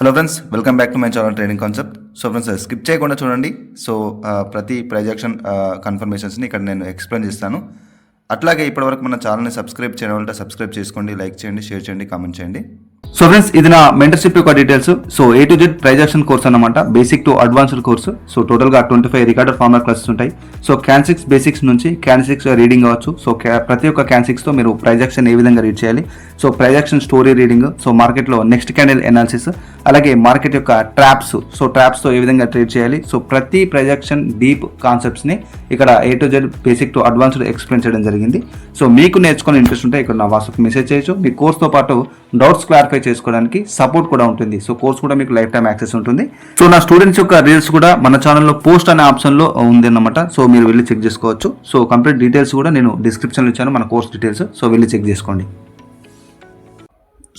Hello friends, welcome back to my channel trading concept. So friends, skip చేయకుండా చూడండి. So ప్రతి projection కన్ఫర్మేషన్స్ని ఇక్కడ నేను ఎక్స్ప్లెయిన్ చేస్తాను. అట్లాగే ఇప్పటివరకు మన ఛానల్ని సబ్స్క్రైబ్ చేయడం వల్ల సబ్స్క్రైబ్ చేసుకోండి, లైక్ చేయండి, షేర్ చేయండి, కామెంట్ చేయండి. సో ఫ్రెండ్స్, ఇది నా మెంటర్షిప్ యొక్క details. So A to Z price action course అనమాట, basic to advanced course. So టోటల్గా 25 రికార్డెడ్ ఫార్మర్ క్లాసెస్ ఉంటాయి. సో CAN6 బేసిక్స్ నుంచి CAN6 రీడింగ్ అవ్వచ్చు. సో ప్రతి ఒక్క CAN6తో మీరు ప్రైజాక్షన్ ఏ విధంగా రీడ్ చేయాలి, సో ప్రైజాక్షన్ స్టోరీ రీడింగ్, సో మార్కెట్లో నెక్స్ట్ క్యాండిల్ ఎనాలిసిస్, అలాగే మార్కెట్ యొక్క ట్రాప్స్, సో ట్రాప్స్తో ఏ విధంగా ట్రేడ్ చేయాలి, సో ప్రతి ప్రైజాక్షన్ డీప్ కాన్సెప్ట్స్ని ఇక్కడ A to Z basic to advanced explain చేయడం జరిగింది. సో మీకు నేర్చుకునే ఇంట్రెస్ట్ ఉంటే ఇక్కడ నా వాట్సాప్ మెసేజ్ చేయొచ్చు. మీ కోర్స్తో పాటు డౌట్స్ క్లారిఫై చేసుకోవడానికి సపోర్ట్ కూడా ఉంటుంది. సో కోర్స్ కూడా మీకు లైఫ్ టైం యాక్సెస్ ఉంటుంది. సో నా స్టూడెంట్స్ యొక్క రీల్స్ కూడా మన ఛానల్లో పోస్ట్ అనే ఆప్షన్లో ఉంది అన్నమాట. సో మీరు వెళ్ళి చెక్ చేసుకోవచ్చు. సో కంప్లీట్ డీటెయిల్స్ కూడా నేను డిస్క్రిప్షన్లో ఇచ్చాను, మన కోర్స్ డీటెయిల్స్. సో వెళ్ళి చెక్ చేసుకోండి.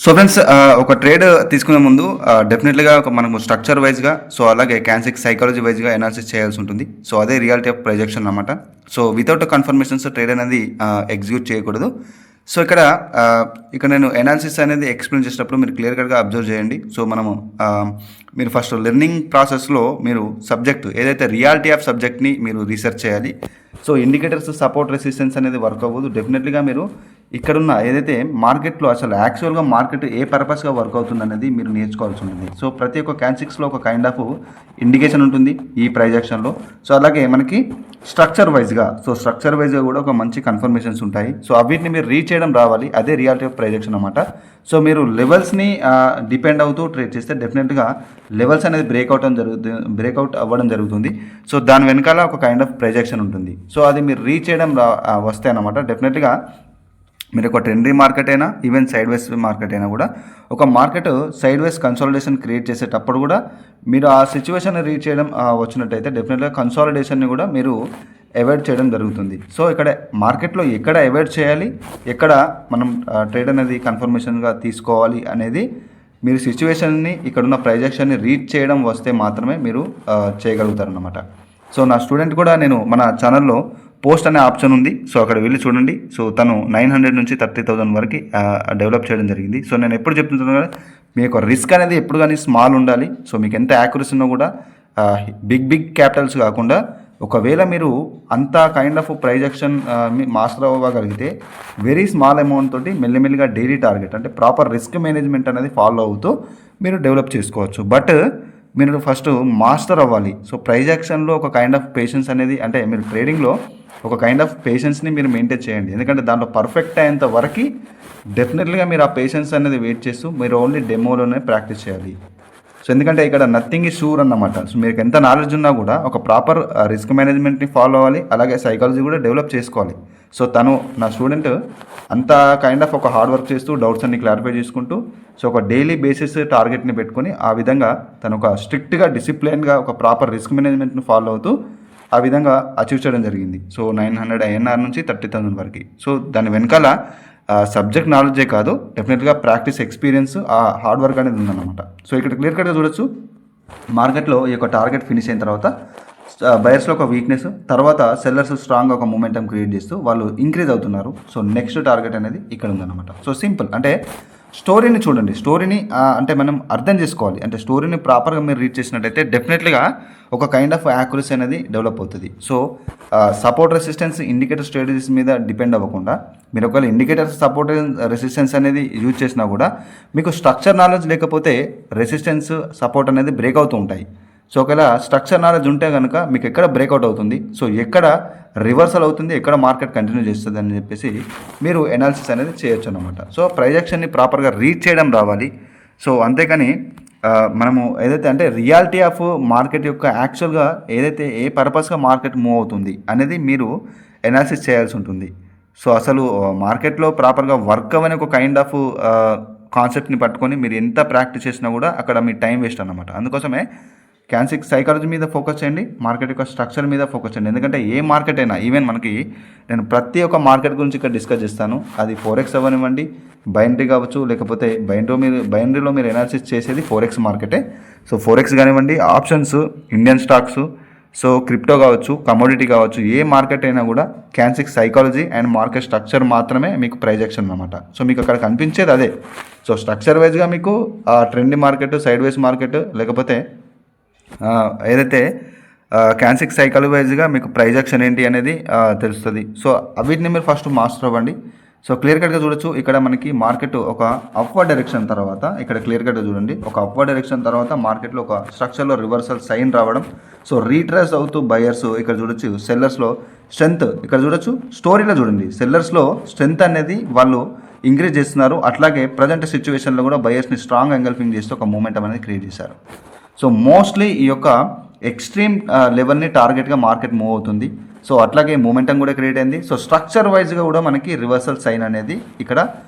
సో ఫ్రెండ్స్, ఒక ట్రేడ్ తీసుకునే ముందు డెఫినెట్లీగా మనకు స్ట్రక్చర్ వైజ్గా, సో అలాగే CAN6 సైకాలజీ వైజ్గా ఎనాలిసిస్ చేయాల్సి ఉంటుంది. సో అదే రియాలిటీ ఆఫ్ ప్రొజెక్షన్ అన్నమాట. సో వితౌట్ కన్ఫర్మేషన్స్ ట్రేడ్ అనేది ఎగ్జిక్యూట్ చేయకూడదు. సో ఇక్కడ నేను ఎనాలిసిస్ అనేది ఎక్స్ప్లెయిన్ చేసేటప్పుడు మీరు క్లియర్ కట్గా అబ్జర్వ్ చేయండి. సో మీరు ఫస్ట్ లెర్నింగ్ ప్రాసెస్లో మీరు సబ్జెక్ట్ ఏదైతే రియాలిటీ ఆఫ్ సబ్జెక్ట్ని మీరు రీసెర్చ్ చేయాలి. సో ఇండికేటర్స్, సపోర్ట్, రెసిస్టెన్స్ అనేది వర్క్ అవ్వదు. డెఫినెట్లీగా మీరు ఇక్కడున్న ఏదైతే మార్కెట్లో అసలు యాక్చువల్గా మార్కెట్ ఏ పర్పస్గా వర్క్ అవుతుంది అనేది మీరు నేర్చుకోవాల్సి ఉంటుంది. సో ప్రతి ఒక్క CAN6లో ఒక కైండ్ ఆఫ్ ఇండికేషన్ ఉంటుంది ఈ ప్రైజెక్షన్లో. సో అలాగే మనకి స్ట్రక్చర్ వైజ్గా కూడా ఒక మంచి కన్ఫర్మేషన్స్ ఉంటాయి. సో అవిటిని మీరు రీచ్ చేయడం రావాలి. అదే రియాలిటీ ఆఫ్ ప్రైజెక్షన్ అనమాట. సో మీరు లెవెల్స్ని డిపెండ్ అవుతూ ట్రేడ్ చేస్తే డెఫినెట్గా లెవెల్స్ అనేది బ్రేక్అవుట్ అవ్వడం జరుగుతుంది. సో దాని వెనకాల ఒక కైండ్ ఆఫ్ ప్రైజెక్షన్ ఉంటుంది. సో అది మీరు రీచ్ చేయడం వస్తే అనమాట డెఫినెట్గా మీరు ఒక ట్రెండీ మార్కెట్ అయినా, ఈవెన్ సైడ్ వేస్ మార్కెట్ అయినా కూడా, ఒక మార్కెట్ సైడ్ వేస్ కన్సాలిడేషన్ క్రియేట్ చేసేటప్పుడు కూడా మీరు ఆ సిచ్యువేషన్ రీచ్ చేయడం వచ్చినట్టయితే డెఫినెట్గా కన్సాలిడేషన్ని కూడా మీరు అవాయిడ్ చేయడం జరుగుతుంది. సో ఇక్కడ మార్కెట్లో ఎక్కడ అవాయిడ్ చేయాలి, ఎక్కడ మనం ట్రేడ్ అనేది కన్ఫర్మేషన్గా తీసుకోవాలి అనేది మీరు సిచ్యువేషన్ని, ఇక్కడున్న ప్రైజెక్షన్ని రీచ్ చేయడం వస్తే మాత్రమే మీరు చేయగలుగుతారన్నమాట. సో నా స్టూడెంట్ కూడా నేను మన ఛానల్లో పోస్ట్ అనే ఆప్షన్ ఉంది. సో అక్కడ వెళ్ళి చూడండి. సో తను 900 నుంచి 30,000 వరకు డెవలప్ చేయడం జరిగింది. సో నేను ఎప్పుడు చెప్తున్నాను కదా, మీ యొక్క రిస్క్ అనేది ఎప్పుడు కానీ స్మాల్ ఉండాలి. సో మీకు ఎంత యాక్యురసీ ఉన్నా కూడా బిగ్ క్యాపిటల్స్ కాకుండా, ఒకవేళ మీరు అంత కైండ్ ఆఫ్ ప్రైజెక్షన్ మాస్టర్ అవ్వగలిగితే వెరీ స్మాల్ అమౌంట్ తోటి మెల్లిమెల్లిగా డైలీ టార్గెట్ అంటే ప్రాపర్ రిస్క్ మేనేజ్మెంట్ అనేది ఫాలో అవుతూ మీరు డెవలప్ చేసుకోవచ్చు. బట్ మీరు ఫస్ట్ మాస్టర్ అవ్వాలి. సో ప్రైజ్ యాక్షన్లో ఒక కైండ్ ఆఫ్ పేషెన్స్ అనేది, అంటే మీరు ట్రేడింగ్లో ఒక కైండ్ ఆఫ్ పేషెన్స్ని మీరు మెయింటైన్ చేయండి. ఎందుకంటే దాంట్లో పర్ఫెక్ట్ అయ్యేంత వరకు డెఫినెట్లీగా మీరు ఆ పేషెన్స్ అనేది వెయిట్ చేస్తూ మీరు ఓన్లీ డెమోలోనే ప్రాక్టీస్ చేయాలి. సో ఎందుకంటే ఇక్కడ నథింగ్ ఈజ్ షూర్ అన్నమాట. సో మీకు ఎంత నాలెడ్జ్ ఉన్నా కూడా ఒక ప్రాపర్ రిస్క్ మేనేజ్మెంట్ని ఫాలో అవ్వాలి, అలాగే సైకాలజీ కూడా డెవలప్ చేసుకోవాలి. సో నా స్టూడెంట్ అంత కైండ్ ఆఫ్ ఒక హార్డ్ వర్క్ చేస్తూ డౌట్స్ అన్ని క్లారిఫై చేసుకుంటూ, సో ఒక డైలీ బేసిస్ టార్గెట్ని పెట్టుకొని ఆ విధంగా తను ఒక స్ట్రిక్ట్గా, డిసిప్లైన్గా ఒక ప్రాపర్ రిస్క్ మేనేజ్మెంట్ని ఫాలో అవుతూ ఆ విధంగా అచీవ్ చేయడం జరిగింది. సో 900 INR నుంచి 30,000 వరకు. సో దాని వెనకాల సబ్జెక్ట్ నాలెడ్జే కాదు, డెఫినెట్గా ప్రాక్టీస్, ఎక్స్పీరియన్స్, ఆ హార్డ్ వర్క్ అనేది ఉందన్నమాట. సో ఇక్కడ క్లియర్ కట్గా చూడొచ్చు, మార్కెట్లో ఈ యొక్క టార్గెట్ ఫినిష్ అయిన తర్వాత బయర్స్లో ఒక వీక్నెస్, తర్వాత సెల్లర్స్ స్ట్రాంగ్గా ఒక మూమెంటం క్రియేట్ చేస్తూ వాళ్ళు ఇంక్రీజ్ అవుతున్నారు. సో నెక్స్ట్ టార్గెట్ అనేది ఇక్కడ ఉందన్నమాట. సో సింపుల్, అంటే స్టోరీని చూడండి. స్టోరీని అంటే మనం అర్థం చేసుకోవాలి. అంటే స్టోరీని ప్రాపర్గా మీరు రీచ్ చేసినట్టయితే డెఫినెట్లీగా ఒక కైండ్ ఆఫ్ యాక్యురసీ అనేది డెవలప్ అవుతుంది. So support, resistance, indicator strategies మీద డిపెండ్ అవ్వకుండా మీరు ఒకవేళ ఇండికేటర్స్, సపోర్ట్, రెసిస్టెన్స్ అనేది యూజ్ చేసినా కూడా మీకు స్ట్రక్చర్ నాలెడ్జ్ లేకపోతే రెసిస్టెన్స్, సపోర్ట్ అనేది బ్రేక్ అవుతూ ఉంటాయి. సో ఒకవేళ స్ట్రక్చర్ నాలెడ్జ్ ఉంటే కనుక మీకు ఎక్కడ బ్రేక్అవుట్ అవుతుంది, సో ఎక్కడ రివర్సల్ అవుతుంది, ఎక్కడ మార్కెట్ కంటిన్యూ చేస్తుంది అని చెప్పేసి మీరు ఎనాలిసిస్ అనేది చేయొచ్చు అనమాట. సో ప్రైజెక్షన్ని ప్రాపర్గా రీచ్ చేయడం రావాలి. సో అంతేకాని మనము ఏదైతే అంటే రియాలిటీ ఆఫ్ మార్కెట్ యొక్క యాక్చువల్గా ఏదైతే ఏ పర్పస్గా మార్కెట్ మూవ్ అవుతుంది అనేది మీరు ఎనాలిసిస్ చేయాల్సి ఉంటుంది. సో అసలు మార్కెట్లో ప్రాపర్గా వర్క్ అవ్వని ఒక కైండ్ ఆఫ్ కాన్సెప్ట్ని పట్టుకొని మీరు ఎంత ప్రాక్టీస్ చేసినా కూడా అక్కడ మీ టైం వేస్ట్ అన్నమాట. అందుకోసమే CAN6 సైకాలజీ మీద ఫోకస్ చేయండి, మార్కెట్ యొక్క స్ట్రక్చర్ మీద ఫోకస్ చేయండి. ఎందుకంటే ఏ మార్కెట్ అయినా, ఈవెన్ నేను ప్రతి ఒక్క మార్కెట్ గురించి ఇక్కడ డిస్కస్ చేస్తాను. అది ఫోరెక్స్ అవ్వనివ్వండి, బైనరీ కావచ్చు, లేకపోతే బైనరీలో మీరు ఎనాలిసిస్ చేసేది ఫోరెక్స్ మార్కెటే. సో ఫోరెక్స్ కానివ్వండి, options, Indian stocks, so crypto కావచ్చు, కమోడిటీ కావచ్చు, ఏ మార్కెట్ అయినా కూడా క్యాండ్స్టిక్ సైకాలజీ అండ్ మార్కెట్ స్ట్రక్చర్ మాత్రమే మీకు ప్రైజ్ యాక్షన్ అనమాట. సో మీకు అక్కడ కనిపించేది అదే. సో స్ట్రక్చర్ వైజ్గా మీకు ట్రెండ్ మార్కెట్, సైడ్ వేస్ మార్కెట్, లేకపోతే ఏదైతే క్యాండ్స్టిక్ సైకాలజీ వైజ్గా మీకు ప్రైజ్ యాక్షన్ ఏంటి అనేది తెలుస్తుంది. సో వీటిని మీరు ఫస్ట్ మాస్టర్ అవ్వండి. సో క్లియర్ కట్గా చూడొచ్చు, ఇక్కడ మనకి మార్కెట్ ఒక అప్వర్డ్ డైరెక్షన్ తర్వాత, ఇక్కడ క్లియర్ కట్గా చూడండి, ఒక అప్వర్డ్ డైరెక్షన్ తర్వాత మార్కెట్లో ఒక స్ట్రక్చర్లో రివర్సల్ సైన్ రావడం. సో రీట్రేస్ అవుతూ బయర్స్ ఇక్కడ చూడొచ్చు, సెల్లర్స్లో స్ట్రెంత్ ఇక్కడ చూడొచ్చు, స్టోరీలో చూడండి, సెల్లర్స్లో స్ట్రెంత్ అనేది వాళ్ళు ఇంక్రీజ్ చేస్తున్నారు. అట్లాగే ప్రజెంట్ సిచ్యువేషన్లో కూడా బయర్స్ని స్ట్రాంగ్ ఎంగల్ఫింగ్ చేస్తూ ఒక మూమెంటం అనేది క్రియేట్ చేశారు. సో మోస్ట్లీ ఈ యొక్క ఎక్స్ట్రీమ్ లెవెల్ని టార్గెట్గా మార్కెట్ మూవ్ అవుతుంది. సో అట్లాగే మూమెంటం కూడా క్రియేట్ అయింది. సో స్ట్రక్చర్ వైజ్గా కూడా మనకి రివర్సల్ సైన్ అనేది ఇక్కడ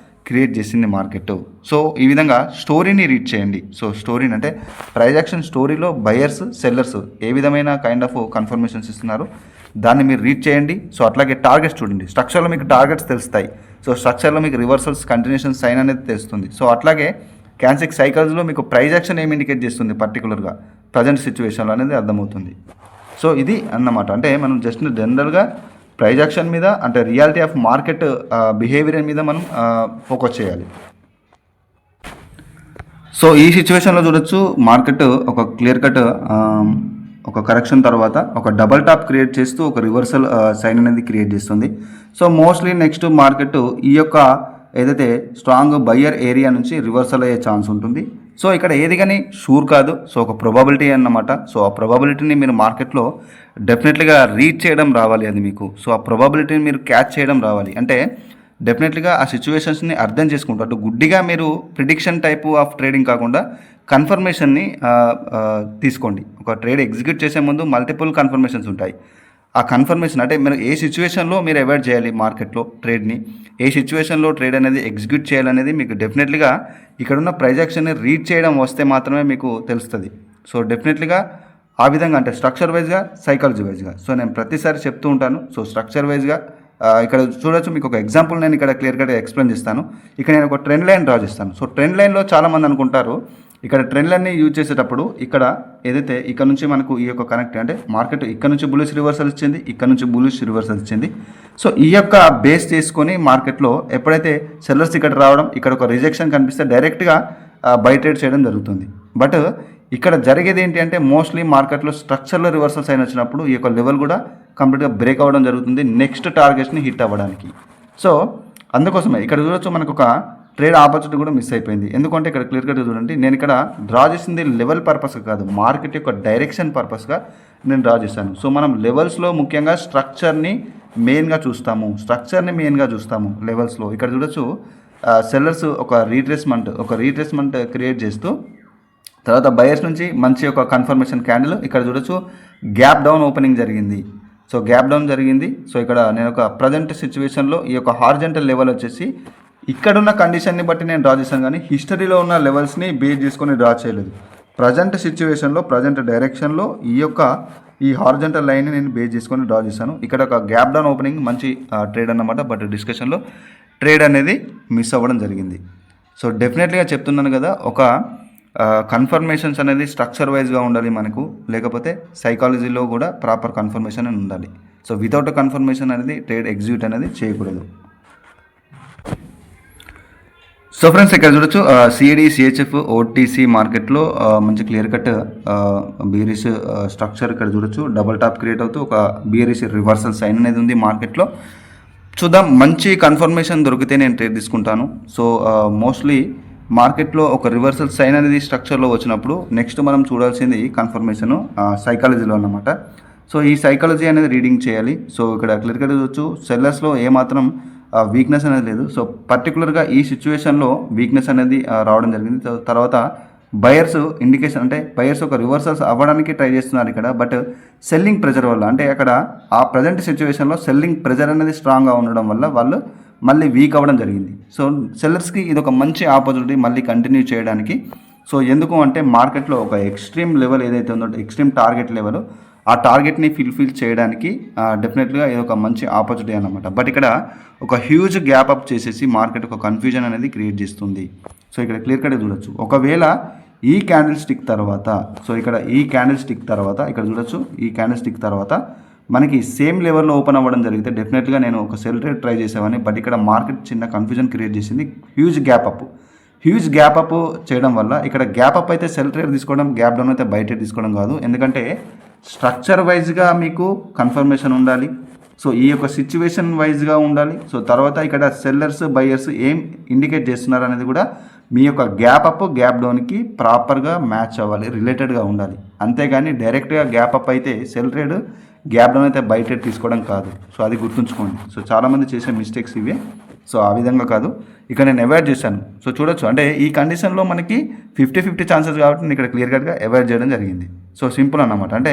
క్రియేట్ చేసింది మార్కెట్. సో ఈ విధంగా స్టోరీని రీడ్ చేయండి. సో స్టోరీని అంటే ప్రైజ్ యాక్షన్ స్టోరీలో బయర్స్, సెల్లర్స్ ఏ విధమైన కైండ్ ఆఫ్ కన్ఫర్మేషన్స్ ఇస్తున్నారు దాన్ని మీరు రీడ్ చేయండి. సో అట్లాగే టార్గెట్స్ చూడండి, స్ట్రక్చర్లో మీకు టార్గెట్స్ తెలుస్తాయి. సో స్ట్రక్చర్లో మీకు రివర్సల్స్ కంటిన్యూషన్ సైన్ అనేది తెలుస్తుంది. సో అట్లాగే క్యాండ్స్టిక్ సైకాలజీలో మీకు ప్రైజ్ యాక్షన్ ఏమి ఇండికేట్ చేస్తుంది పర్టికులర్గా ప్రజెంట్ సిచ్యువేషన్లో అనేది అర్థమవుతుంది. సో ఇది అన్నమాట. అంటే మనం జస్ట్ జనరల్గా ప్రైజ్ యాక్షన్ మీద, అంటే రియాలిటీ ఆఫ్ మార్కెట్ బిహేవియర్ మీద మనం ఫోకస్ చేయాలి. సో ఈ సిచ్యువేషన్లో చూడొచ్చు, మార్కెట్ ఒక క్లియర్ కట్ ఒక కరెక్షన్ తర్వాత ఒక డబల్ టాప్ క్రియేట్ చేస్తూ ఒక రివర్సల్ సైన్ అనేది క్రియేట్ చేస్తుంది. సో మోస్ట్లీ నెక్స్ట్ మార్కెట్ ఈ యొక్క ఏదైతే స్ట్రాంగ్ బయ్యర్ ఏరియా నుంచి రివర్సల్ అయ్యే ఛాన్స్ ఉంటుంది. సో ఇక్కడ ఏది కానీ షూర్ కాదు. సో ఒక ప్రొబాబిలిటీ అన్నమాట. సో ఆ ప్రొబాబిలిటీని మీరు మార్కెట్లో డెఫినెట్లీగా రీచ్ చేయడం రావాలి అది మీకు. సో ఆ ప్రొబాబిలిటీని మీరు క్యాచ్ చేయడం రావాలి. అంటే డెఫినెట్లీగా ఆ సిచ్యువేషన్స్ని అర్థం చేసుకుంటారు. అటు గుడ్డిగా మీరు ప్రిడిక్షన్ టైపు ఆఫ్ ట్రేడింగ్ కాకుండా కన్ఫర్మేషన్ని తీసుకోండి. ఒక ట్రేడ్ ఎగ్జిక్యూట్ చేసే ముందు మల్టిపుల్ కన్ఫర్మేషన్స్ ఉంటాయి. ఆ కన్ఫర్మేషన్ అంటే మీరు ఏ సిచ్యువేషన్లో మీరు అవాయిడ్ చేయాలి మార్కెట్లో ట్రేడ్ని, ఏ సిచ్యువేషన్లో ట్రేడ్ అనేది ఎగ్జిక్యూట్ చేయాలనేది మీకు డెఫినెట్లీగా ఇక్కడున్న ప్రైజ్ యాక్షన్ని రీడ్ చేయడం వస్తే మాత్రమే మీకు తెలుస్తుంది. సో డెఫినెట్లీగా ఆ విధంగా అంటే స్ట్రక్చర్ వైజ్గా, సైకాలజీ వైజ్గా. సో నేను ప్రతిసారి చెప్తూ ఉంటాను. సో స్ట్రక్చర్ వైజ్గా ఇక్కడ చూడొచ్చు, మీకు ఒక ఎగ్జాంపుల్ నేను ఇక్కడ క్లియర్ కట్గా ఎక్స్ప్లెయిన్ చేస్తాను. ఇక్కడ నేను ఒక ట్రెండ్ లైన్ డ్రా చేస్తాను. సో ట్రెండ్ లైన్లో చాలామంది అనుకుంటారు ఇక్కడ ట్రెండ్ లైన్ని యూజ్ చేసేటప్పుడు ఇక్కడ ఏదైతే ఇక్కడ నుంచి మనకు ఈ యొక్క కనెక్ట్ అంటే మార్కెట్ ఇక్కడ నుంచి బులిష్ రివర్సల్ ఇచ్చింది, ఇక్కడ నుంచి బులిష్ రివర్సల్ ఇచ్చింది. సో ఈ యొక్క బేస్ చేసుకొని మార్కెట్లో ఎప్పుడైతే సెల్లర్స్ ఇక్కడ రావడం, ఇక్కడ ఒక రిజెక్షన్ కనిపిస్తే డైరెక్ట్గా బై ట్రేడ్ చేయడం జరుగుతుంది. బట్ ఇక్కడ జరిగేది ఏంటి అంటే మోస్ట్లీ మార్కెట్లో స్ట్రక్చర్లో రివర్సల్స్ అయిన వచ్చినప్పుడు ఈ యొక్క లెవెల్ కూడా కంప్లీట్గా బ్రేక్ అవ్వడం జరుగుతుంది నెక్స్ట్ టార్గెట్స్ని హిట్ అవ్వడానికి. సో అందుకోసమే ఇక్కడ చూడొచ్చు మనకు ఒక ట్రేడ్ ఆపర్చునిటీ కూడా మిస్ అయిపోయింది. ఎందుకంటే ఇక్కడ క్లియర్ కట్గా చూడండి, నేను ఇక్కడ డ్రా చేసింది లెవెల్ పర్పస్గా కాదు, మార్కెట్ యొక్క డైరెక్షన్ పర్పస్గా నేను డ్రా చేశాను. సో మనం లెవెల్స్లో ముఖ్యంగా స్ట్రక్చర్ని మెయిన్గా చూస్తాము లెవెల్స్లో. ఇక్కడ చూడొచ్చు సెల్లర్స్ ఒక రీట్రేస్మెంట్ క్రియేట్ చేస్తూ తర్వాత బయర్స్ నుంచి మంచి ఒక కన్ఫర్మేషన్ క్యాండిల్ ఇక్కడ చూడొచ్చు గ్యాప్ డౌన్ ఓపెనింగ్ జరిగింది. సో గ్యాప్ డౌన్ జరిగింది. సో ఇక్కడ నేను ఒక ప్రజెంట్ సిచ్యువేషన్లో ఈ యొక్క హార్జెంటల్ లెవెల్ వచ్చేసి ఇక్కడున్న కండిషన్ని బట్టి నేను డ్రా చేశాను, కానీ హిస్టరీలో ఉన్న లెవెల్స్ని బేస్ చేసుకొని డ్రా చేయలేదు. ప్రజెంట్ సిచ్యువేషన్లో, ప్రజెంట్ డైరెక్షన్లో ఈ హార్జెంటల్ లైన్ని నేను బేస్ చేసుకొని డ్రా చేశాను. ఇక్కడ ఒక గ్యాప్ డౌన్ ఓపెనింగ్ మంచి ట్రేడ్ అన్నమాట. బట్ డిస్కషన్లో ట్రేడ్ అనేది మిస్ అవ్వడం జరిగింది. సో డెఫినెట్లీగా చెప్తున్నాను కదా, ఒక కన్ఫర్మేషన్స్ అనేది స్ట్రక్చర్ వైజ్గా ఉండాలి మనకు, లేకపోతే సైకాలజీలో కూడా ప్రాపర్ కన్ఫర్మేషన్ అని ఉండాలి. సో వితౌట్ కన్ఫర్మేషన్ అనేది ట్రేడ్ ఎగ్జిక్యూట్ అనేది చేయకూడదు. సో ఫ్రెండ్స్ ఇక్కడ చూడొచ్చు సిఈడి, సిహెచ్ఎఫ్, ఓటీసీ మార్కెట్లో మంచి క్లియర్ కట్ బీఆర్ఎస్ స్ట్రక్చర్ ఇక్కడ చూడొచ్చు డబల్ టాప్ క్రియేట్ అవుతూ ఒక బీఆర్ఎస్ రివర్సల్ సైన్ అనేది ఉంది మార్కెట్లో. చూద్దాం, మంచి కన్ఫర్మేషన్ దొరికితే నేను ట్రేడ్ తీసుకుంటాను. సో మోస్ట్లీ మార్కెట్లో ఒక రివర్సల్ సైన్ అనేది స్ట్రక్చర్లో వచ్చినప్పుడు నెక్స్ట్ మనం చూడాల్సింది కన్ఫర్మేషను సైకాలజీలో అన్నమాట. సో ఈ సైకాలజీ అనేది రీడింగ్ చేయాలి. సో ఇక్కడ క్లియర్ కట్ చూడొచ్చు సెల్లర్స్లో ఏమాత్రం వీక్నెస్ అనేది లేదు. సో పర్టికులర్గా ఈ సిచ్యువేషన్లో వీక్నెస్ అనేది రావడం జరిగింది. తర్వాత బయర్స్ ఇండికేషన్ అంటే బయర్స్ ఒక రివర్సల్స్ అవ్వడానికి ట్రై చేస్తున్నారు ఇక్కడ. బట్ సెల్లింగ్ ప్రెజర్ వల్ల అంటే అక్కడ ఆ ప్రజెంట్ సిచ్యువేషన్లో సెల్లింగ్ ప్రెజర్ అనేది స్ట్రాంగ్గా ఉండడం వల్ల వాళ్ళు మళ్ళీ వీక్ అవ్వడం జరిగింది. సో సెల్లర్స్కి ఇది ఒక మంచి ఆపర్చునిటీ మళ్ళీ కంటిన్యూ చేయడానికి. సో ఎందుకు అంటే మార్కెట్లో ఒక ఎక్స్ట్రీమ్ లెవెల్ ఏదైతే ఉందో ఎక్స్ట్రీమ్ టార్గెట్ లెవెల్, ఆ టార్గెట్ని ఫిల్ చేయడానికి డెఫినెట్గా ఇది ఒక మంచి ఆపర్చునిటీ అన్నమాట. బట్ ఇక్కడ ఒక హ్యూజ్ గ్యాప్ అప్ చేసేసి మార్కెట్ ఒక కన్ఫ్యూజన్ అనేది క్రియేట్ చేస్తుంది. సో ఇక్కడ క్లియర్ కట్గా చూడొచ్చు, ఒకవేళ ఈ క్యాండిల్ స్టిక్ తర్వాత, సో ఇక్కడ ఈ క్యాండిల్ స్టిక్ తర్వాత ఇక్కడ చూడొచ్చు, ఈ క్యాండిల్ స్టిక్ తర్వాత మనకి సేమ్ లెవెల్లో ఓపెన్ అవ్వడం జరిగితే డెఫినెట్గా నేను ఒక సెల్ ట్రేడ్ ట్రై చేసేవాడిని. బట్ ఇక్కడ మార్కెట్ చిన్న కన్ఫ్యూజన్ క్రియేట్ చేసింది. హ్యూజ్ గ్యాప్ అప్ చేయడం వల్ల ఇక్కడ గ్యాప్ అప్ అయితే సెల్ ట్రేడ్ తీసుకోవడం, గ్యాప్ డౌన్ అయితే బై ట్రేడ్ తీసుకోవడం కాదు. ఎందుకంటే స్ట్రక్చర్ వైజ్గా మీకు కన్ఫర్మేషన్ ఉండాలి. సో ఈ యొక్క సిచ్యువేషన్ వైజ్గా ఉండాలి. సో తర్వాత ఇక్కడ సెల్లర్స్ బయర్స్ ఏం ఇండికేట్ చేస్తున్నారు అనేది కూడా మీ యొక్క గ్యాప్ అప్ గ్యాప్ డౌన్కి ప్రాపర్గా మ్యాచ్ అవ్వాలి, రిలేటెడ్గా ఉండాలి. అంతేగాని డైరెక్ట్గా గ్యాప్ అప్ అయితే సెల్ ట్రేడ్, గ్యాప్ డౌన్ అయితే బై ట్రేడ్ తీసుకోవడం కాదు. సో అది గుర్తుంచుకోండి. సో చాలామంది చేసే మిస్టేక్స్ ఇవే. సో ఆ విధంగా కాదు, ఇక్కడ నేను అవాయిడ్ చేశాను. సో చూడొచ్చు, అంటే ఈ కండిషన్లో మనకి 50-50 ఛాన్సెస్ కాబట్టి నేను ఇక్కడ క్లియర్ కట్గా అవాయిడ్ చేయడం జరిగింది. సో సింపుల్ అన్నమాట. అంటే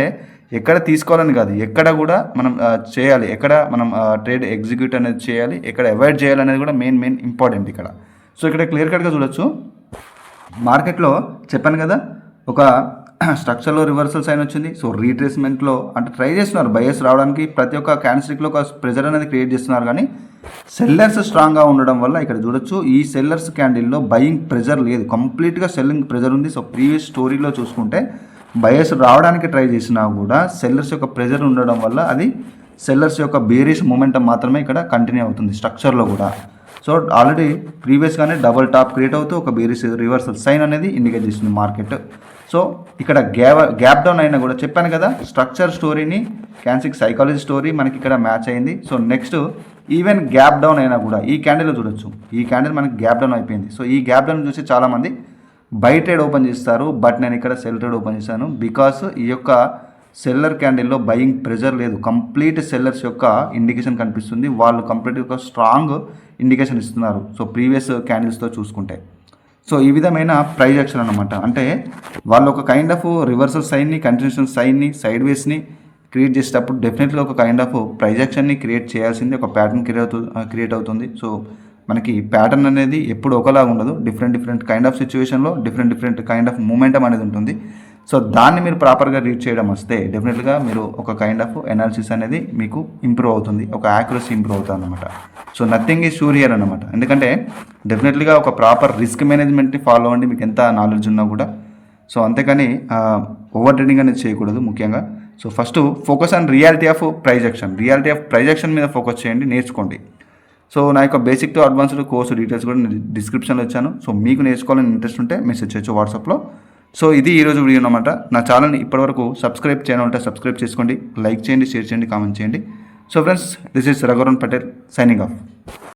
ఎక్కడ తీసుకోవాలని కాదు, ఎక్కడ కూడా మనం చేయాలి, ఎక్కడ మనం ట్రేడ్ ఎగ్జిక్యూట్ అనేది చేయాలి, ఎక్కడ అవాయిడ్ చేయాలి అనేది కూడా మెయిన్ ఇంపార్టెంట్ ఇక్కడ. సో ఇక్కడ క్లియర్ కట్గా చూడొచ్చు, మార్కెట్లో చెప్పాను కదా ఒక స్ట్రక్చర్లో రివర్సల్ సైన్ వచ్చింది. సో రీట్రేస్మెంట్లో అంటే ట్రై చేస్తున్నారు బయర్స్ రావడానికి, ప్రతి ఒక్క క్యాండిల్స్టిక్లో ఒక ప్రెజర్ అనేది క్రియేట్ చేస్తున్నారు. కానీ సెల్లర్స్ స్ట్రాంగ్గా ఉండడం వల్ల ఇక్కడ చూడొచ్చు, ఈ సెల్లర్స్ క్యాండిల్లో బయింగ్ ప్రెజర్ లేదు, కంప్లీట్గా సెల్లింగ్ ప్రెజర్ ఉంది. సో ప్రీవియస్ స్టోరీలో చూసుకుంటే బయర్స్ రావడానికి ట్రై చేసినా కూడా సెల్లర్స్ యొక్క ప్రెజర్ ఉండడం వల్ల అది సెల్లర్స్ యొక్క బేరిష్ మూమెంటం మాత్రమే ఇక్కడ కంటిన్యూ అవుతుంది స్ట్రక్చర్లో కూడా. సో ఆల్రెడీ ప్రీవియస్గానే డబుల్ టాప్ క్రియేట్ అవుతూ ఒక బేరిష్ రివర్సల్ సైన్ అనేది ఇండికేట్ చేస్తుంది మార్కెట్. సో ఇక్కడ గ్యాప్ డౌన్ అయినా కూడా చెప్పాను కదా, స్ట్రక్చర్ స్టోరీని క్యాన్సిక్ సైకాలజీ స్టోరీ మనకి ఇక్కడ మ్యాచ్ అయింది. So next even gap down అయినా కూడా ఈ క్యాండిల్లో చూడొచ్చు, ఈ క్యాండిల్ మనకి గ్యాప్ డౌన్ అయిపోయింది. సో ఈ గ్యాప్ డౌన్ చూసి చాలామంది బై ట్రేడ్ ఓపెన్ చేస్తారు, బట్ నేను ఇక్కడ సెల్ ట్రేడ్ ఓపెన్ చేశాను. బికాస్ ఈ యొక్క సెల్లర్ క్యాండిల్లో బయింగ్ ప్రెజర్ లేదు, కంప్లీట్ సెల్లర్స్ యొక్క ఇండికేషన్ కనిపిస్తుంది. వాళ్ళు కంప్లీట్ ఒక స్ట్రాంగ్ ఇండికేషన్ ఇస్తున్నారు. సో ప్రీవియస్ క్యాండిల్స్తో చూసుకుంటే సో ఈ విధమైన ప్రైజ్ యాక్షన్ అనమాట. అంటే వాళ్ళు ఒక కైండ్ ఆఫ్ రివర్సల్ సైన్ని, కంటిన్యూషన్ సైన్ని, సైడ్ వేస్ని క్రియేట్ చేసేటప్పుడు డెఫినెట్లీ ఒక కైండ్ ఆఫ్ ప్రైజ్ యాక్షన్ని క్రియేట్ చేయాల్సింది, ఒక ప్యాటర్న్ క్రియేట్ అవుతుంది. సో మనకి ప్యాటర్న్ అనేది ఎప్పుడు ఒకలాగా ఉండదు, డిఫరెంట్ కైండ్ ఆఫ్ సిచ్యువేషన్లో డిఫరెంట్ కైండ్ ఆఫ్ మూమెంటం అనేది ఉంటుంది. సో దాన్ని మీరు ప్రాపర్గా రీడ్ చేయడం వస్తే డెఫినెట్గా మీరు ఒక కైండ్ ఆఫ్ ఎనాలిసిస్ అనేది మీకు ఇంప్రూవ్ అవుతుంది, ఒక యాక్యురసీ ఇంప్రూవ్ అవుతుంది అనమాట. So nothing is sure here అనమాట. ఎందుకంటే డెఫినెట్లీగా ఒక ప్రాపర్ రిస్క్ మేనేజ్మెంట్ని ఫాలో అవ్వండి, మీకు ఎంత నాలెడ్జ్ ఉన్నా కూడా. సో అంతేకాని ఓవర్ ట్రేడింగ్ అనేది చేయకూడదు ముఖ్యంగా. So first focus on reality of price action మీద ఫోకస్ చేయండి, నేర్చుకోండి. సో నా యొక్క basic to advanced course details కూడా నేను డిస్క్రిప్షన్లో ఇచ్చాను. సో మీకు నేర్చుకోవాలని ఇంట్రెస్ట్ ఉంటే మెసేజ్ చేయొచ్చు వాట్సాప్లో. సో ఇది ఈరోజు వీడియో అనమాట. నా ఛానల్ని ఇప్పటివరకు సబ్స్క్రైబ్ చేయడం ఉంటే సబ్స్క్రైబ్ చేసుకోండి, లైక్ చేయండి, షేర్ చేయండి, కామెంట్ చేయండి. So friends, this is Raghuvaran Patel signing off.